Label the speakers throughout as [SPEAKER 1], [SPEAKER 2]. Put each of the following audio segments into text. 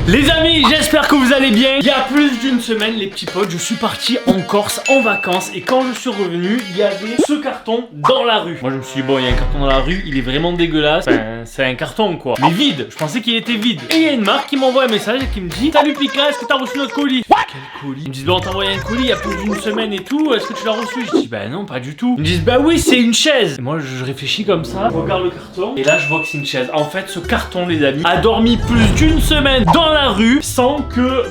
[SPEAKER 1] Les amis, j'espère que vous allez bien. Il y a plus d'une semaine, les petits potes, je suis parti en Corse en vacances. Et quand je suis revenu, il y avait ce carton dans la rue. Moi je me suis dit, bon, il y a un carton dans la rue, il est vraiment dégueulasse. Enfin, c'est un carton quoi. Mais vide, je pensais qu'il était vide. Et il y a une marque qui m'envoie un message et qui me dit, salut Pika, est-ce que t'as reçu notre colis? Quel colis? Ils me disent, bon, on t'a envoyé un colis il y a plus d'une semaine et tout, est-ce que tu l'as reçu? Je dis, bah non, pas du tout. Ils me disent, bah oui, c'est une chaise. Et moi je réfléchis comme ça, je regarde le carton et là je vois que c'est une chaise. En fait, ce carton, les amis, a dormi plus d'une semaine dans la rue sans que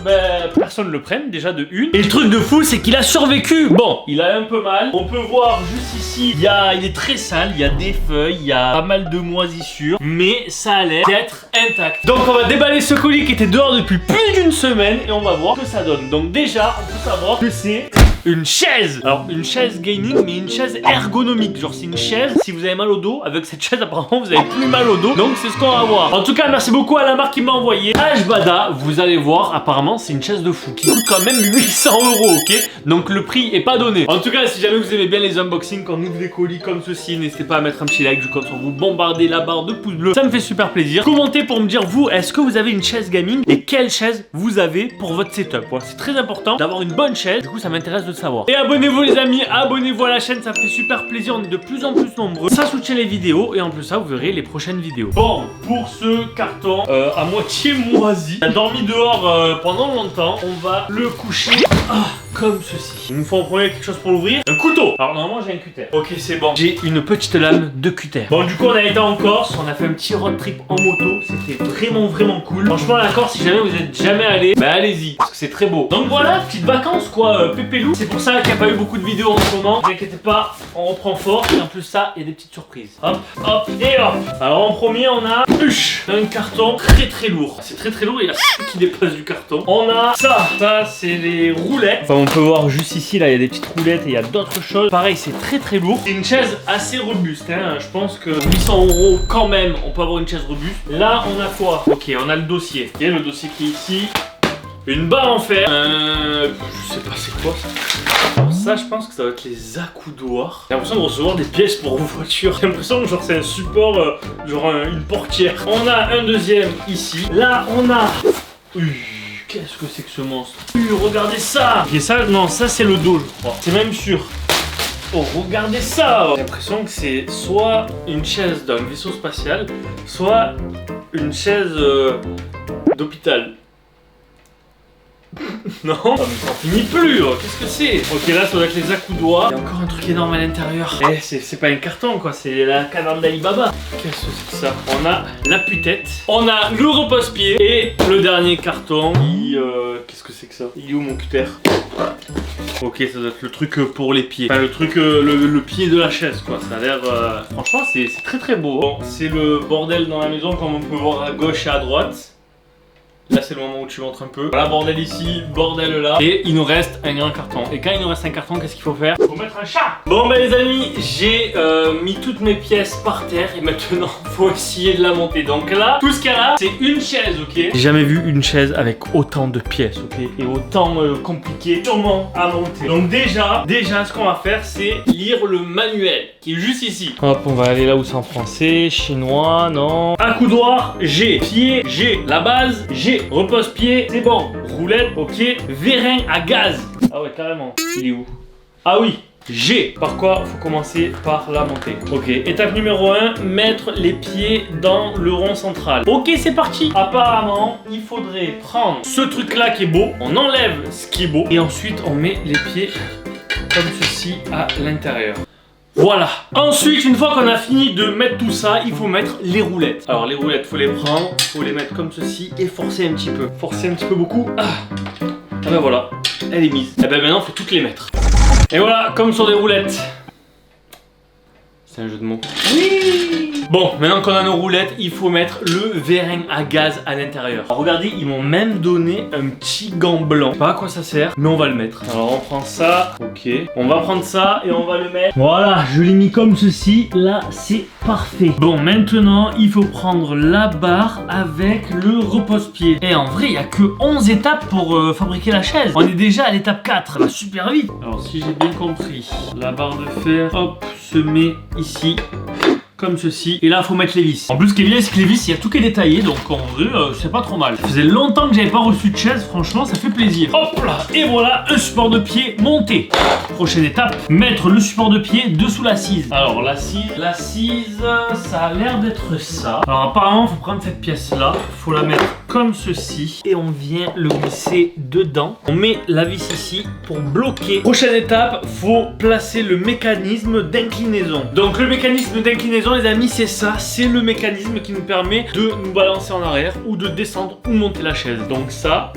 [SPEAKER 1] personne le prenne, déjà de une. Et le truc de fou, c'est qu'il a survécu. Bon, il a un peu mal. On peut voir juste ici, il est très sale, il y a des feuilles, il y a pas mal de moisissures, mais ça a l'air d'être intact. Donc on va déballer ce colis qui était dehors depuis plus d'une semaine et on va voir ce que ça donne. Donc déjà, on peut savoir que c'est une chaise. Alors une chaise gaming, mais une chaise ergonomique. Genre c'est une chaise, si vous avez mal au dos, avec cette chaise apparemment vous avez plus mal au dos. Donc c'est ce qu'on va voir. En tout cas, merci beaucoup à la marque qui m'a envoyé Ashbada. Vous allez voir, apparemment c'est une chaise de fou qui coûte quand même 800 €, ok? Donc le prix est pas donné. En tout cas, si jamais vous aimez bien les unboxings, quand on ouvre des colis comme ceci, n'hésitez pas à mettre un petit like. Je compte sur vous, bombarder la barre de pouces bleus, ça me fait super plaisir. Commentez pour me dire, vous, est-ce que vous avez une chaise gaming et quelle chaise vous avez pour votre setup? Voilà, c'est très important d'avoir une bonne chaise. Du coup, ça m'intéresse de savoir. Et abonnez-vous les amis, abonnez-vous à la chaîne, ça fait super plaisir. On est de plus en plus nombreux. Ça soutient les vidéos et en plus ça, vous verrez les prochaines vidéos. Bon, pour ce carton à moitié moisi, il a dormi dehors pendant longtemps. On va le coucher comme ceci. Il nous faut en premier quelque chose pour l'ouvrir. Un couteau. Alors normalement j'ai un cutter. Ok, c'est bon. J'ai une petite lame de cutter. Bon, du coup on a été en Corse, on a fait un petit road trip en moto. C'était vraiment cool. Franchement la Corse, si jamais vous êtes jamais allé, bah allez-y, parce que c'est très beau. Donc voilà, petites vacances quoi, pépélou. C'est pour ça qu'il n'y a pas eu beaucoup de vidéos en ce moment. Ne vous inquiétez pas, on reprend fort. Et en plus ça, il y a des petites surprises. Hop, hop et hop. Alors en premier on a un carton très lourd. C'est très lourd, il y a ce qui dépasse du carton. On a ça c'est les roulettes. Enfin on peut voir juste ici, là il y a des petites roulettes et il y a d'autres choses. Pareil, c'est très lourd. C'est une chaise assez robuste, hein. Je pense que 800 € quand même, on peut avoir une chaise robuste. Là on a quoi? Ok, on a le dossier. Ok, le dossier qui est ici. Une barre en fer. Je sais pas c'est quoi ça. Alors ça je pense que ça va être les accoudoirs. J'ai l'impression de recevoir des pièces pour vos voitures. J'ai l'impression que genre c'est un support, genre une portière. On a un deuxième ici. Là on a... Qu'est-ce que c'est que ce monstre? Regardez ça. Et ça, non, ça c'est le dos je crois. C'est même sûr. Oh, regardez ça. J'ai l'impression que c'est soit une chaise d'un vaisseau spatial, soit une chaise d'hôpital. Non, ça ne finit plus. Qu'est-ce que c'est? Ok, là ça doit être les accoudoirs. Il y a encore un truc énorme à l'intérieur. Eh, c'est pas un carton quoi, c'est la caverne d'Alibaba. Qu'est-ce que c'est que ça? On a la putette, on a le repose-pied et le dernier carton. Qu'est-ce que c'est que ça? Il est où mon cutter? Ok, ça doit être le truc pour les pieds. Enfin, le truc, le pied de la chaise quoi. Ça a l'air. Franchement, c'est très beau. Bon, c'est le bordel dans la maison comme on peut voir à gauche et à droite. Là c'est le moment où tu montres un peu. Voilà, bordel ici, bordel là. Et il nous reste un grand carton. Et quand il nous reste un carton, qu'est-ce qu'il faut faire? Faut mettre un chat. Bon bah les amis, j'ai mis toutes mes pièces par terre. Et maintenant, faut essayer de la monter. Donc là, tout ce qu'il y a là, c'est une chaise, ok? J'ai jamais vu une chaise avec autant de pièces, ok? Et autant compliqué sûrement à monter. Donc déjà, ce qu'on va faire, c'est lire le manuel qui est juste ici. Hop, on va aller là où c'est en français. Chinois, non. Accoudoir, G. Pied, G. La base, G. Repose-pied, c'est bon. Roulette, ok. Vérin à gaz. Ah ouais, carrément. Il est où? Ah oui, G. Par quoi? Faut commencer par la montée. Ok, étape numéro 1, mettre les pieds dans le rond central. Ok, c'est parti. Apparemment, il faudrait prendre ce truc là qui est beau. On enlève ce qui est beau. Et ensuite, on met les pieds comme ceci à l'intérieur. Voilà. Ensuite, une fois qu'on a fini de mettre tout ça, il faut mettre les roulettes. Alors les roulettes, faut les prendre, faut les mettre comme ceci et forcer un petit peu. Forcer un petit peu beaucoup. Ah ben voilà, elle est mise. Et ben maintenant, faut toutes les mettre. Et voilà, comme sur des roulettes. C'est un jeu de mots. Oui. Bon, maintenant qu'on a nos roulettes, il faut mettre le vérin à gaz à l'intérieur. Regardez, ils m'ont même donné un petit gant blanc. Je sais pas à quoi ça sert, mais on va le mettre. Alors on prend ça, ok. On va prendre ça et on va le mettre. Voilà, je l'ai mis comme ceci. Là, c'est parfait. Bon, maintenant, il faut prendre la barre avec le repose-pied. Et en vrai, il n'y a que 11 étapes pour fabriquer la chaise. On est déjà à l'étape 4. Ça va super vite. Alors, si j'ai bien compris, la barre de fer, hop, se met ici. comme ceci. Et là, il faut mettre les vis. En plus, ce qui est bien, c'est que les vis, il y a tout qui est détaillé. Donc, en vrai, c'est pas trop mal. Ça faisait longtemps que j'avais pas reçu de chaise. Franchement, ça fait plaisir. Hop là. Et voilà, un support de pied monté. Prochaine étape, mettre le support de pied dessous l'assise. Alors, l'assise, ça a l'air d'être ça. Alors, apparemment, il faut prendre cette pièce-là. Il faut la mettre comme ceci. Et on vient le glisser dedans. On met la vis ici pour bloquer. Prochaine étape, faut placer le mécanisme d'inclinaison. Donc le mécanisme d'inclinaison, les amis, c'est ça. C'est le mécanisme qui nous permet de nous balancer en arrière ou de descendre ou monter la chaise. Donc ça,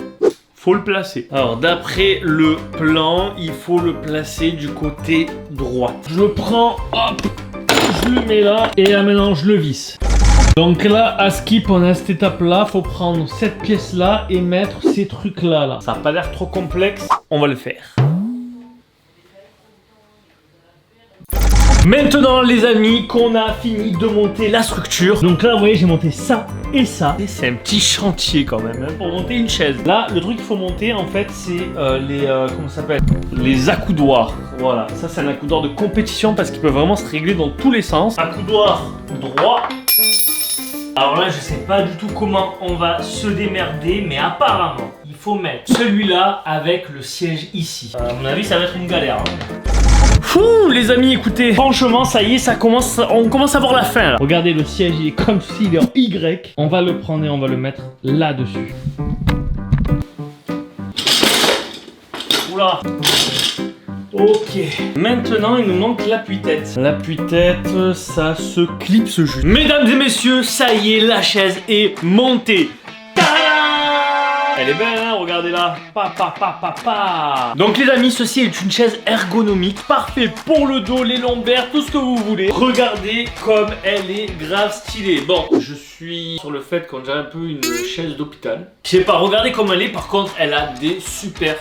[SPEAKER 1] faut le placer. Alors d'après le plan, il faut le placer du côté droit. Je le prends, hop, je le mets là et là maintenant je le visse. Donc là, à skip, on a cette étape-là. Faut prendre cette pièce-là et mettre ces trucs-là. Là. Ça n'a pas l'air trop complexe. On va le faire. Maintenant, les amis, qu'on a fini de monter la structure. Donc là, vous voyez, j'ai monté ça et ça. Et c'est un petit chantier quand même, hein, pour monter une chaise. Là, le truc qu'il faut monter, en fait, c'est comment ça s'appelle? Les accoudoirs. Voilà, ça, c'est un accoudoir de compétition parce qu'il peut vraiment se régler dans tous les sens. Accoudoir droit. Alors là, je sais pas du tout comment on va se démerder, mais apparemment, il faut mettre celui-là avec le siège ici. À mon avis, ça va être une galère. Hein. Fou, les amis, écoutez, franchement, ça y est, on commence à voir la fin. Là. Regardez, le siège, il est comme s'il est en Y. On va le prendre et on va le mettre là-dessus. Oula. Ok, maintenant il nous manque l'appui-tête. L'appui-tête, ça se clipse juste. Mesdames et messieurs, ça y est, la chaise est montée. Elle est belle, hein, regardez-la. Donc les amis, ceci est une chaise ergonomique, parfait pour le dos, les lombaires, tout ce que vous voulez. Regardez comme elle est grave stylée. Bon, je suis sur le fait qu'on dirait un peu une chaise d'hôpital. Je sais pas, regardez comme elle est, par contre, elle a des super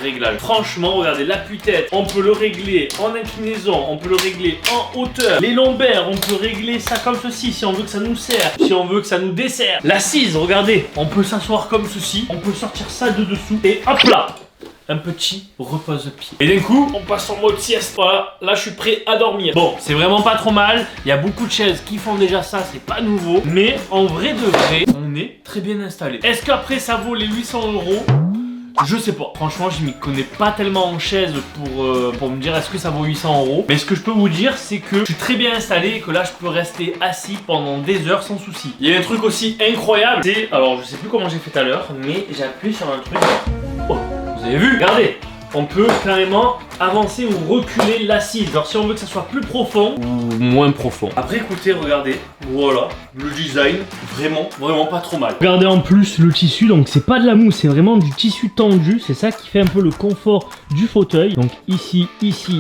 [SPEAKER 1] réglages. Franchement, regardez, l'appui-tête, on peut le régler en inclinaison, on peut le régler en hauteur. Les lombaires, on peut régler ça comme ceci, si on veut que ça nous serre, si on veut que ça nous dessert. L'assise, regardez, on peut s'asseoir comme ceci. On peut sortir ça de dessous et hop là, un petit repose-pied. Et d'un coup, on passe en mode sieste. Voilà, là je suis prêt à dormir. Bon, c'est vraiment pas trop mal. Il y a beaucoup de chaises qui font déjà ça, c'est pas nouveau. Mais en vrai de vrai, on est très bien installé. Est-ce qu'après ça vaut les 800 €? Je sais pas, franchement je m'y connais pas tellement en chaise pour me dire est-ce que ça vaut 800 €. Mais ce que je peux vous dire c'est que je suis très bien installé et que là je peux rester assis pendant des heures sans souci. Il y a un truc aussi incroyable, c'est, alors je sais plus comment j'ai fait tout à l'heure, mais j'appuie sur un truc. Oh, vous avez vu? Regardez, on peut carrément avancer ou reculer l'assise. Alors si on veut que ça soit plus profond ou moins profond. Après écoutez, regardez, voilà, le design, vraiment pas trop mal. Regardez en plus le tissu, donc c'est pas de la mousse, c'est vraiment du tissu tendu. C'est ça qui fait un peu le confort du fauteuil. Donc ici,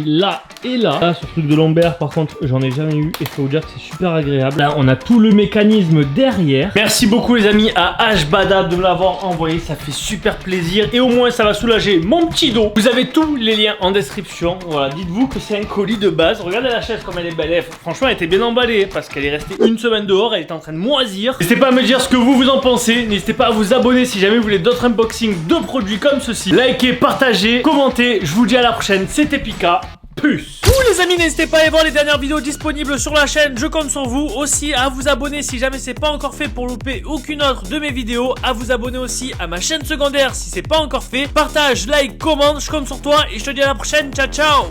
[SPEAKER 1] là et là. Là, ce truc de lombaire, par contre, j'en ai jamais eu et je peux vous dire que c'est super agréable. Là, on a tout le mécanisme derrière. Merci beaucoup les amis à HBada de me l'avoir envoyé, ça fait super plaisir. Et au moins ça va soulager mon petit dos. Vous avez tous les liens en description. Voilà, dites-vous que c'est un colis de base. Regardez la chaise comme elle est belle. Franchement, elle était bien emballée parce qu'elle est restée une semaine dehors. Elle était en train de moisir. N'hésitez pas à me dire ce que vous en pensez. N'hésitez pas à vous abonner si jamais vous voulez d'autres unboxings de produits comme ceci. Likez, partagez, commentez. Je vous dis à la prochaine. C'était Pika. Plus. Les amis, n'hésitez pas à aller voir les dernières vidéos disponibles sur la chaîne, je compte sur vous. Aussi à vous abonner si jamais c'est pas encore fait pour louper aucune autre de mes vidéos. À vous abonner aussi à ma chaîne secondaire si c'est pas encore fait. Partage, like, commente, je compte sur toi et je te dis à la prochaine, ciao ciao.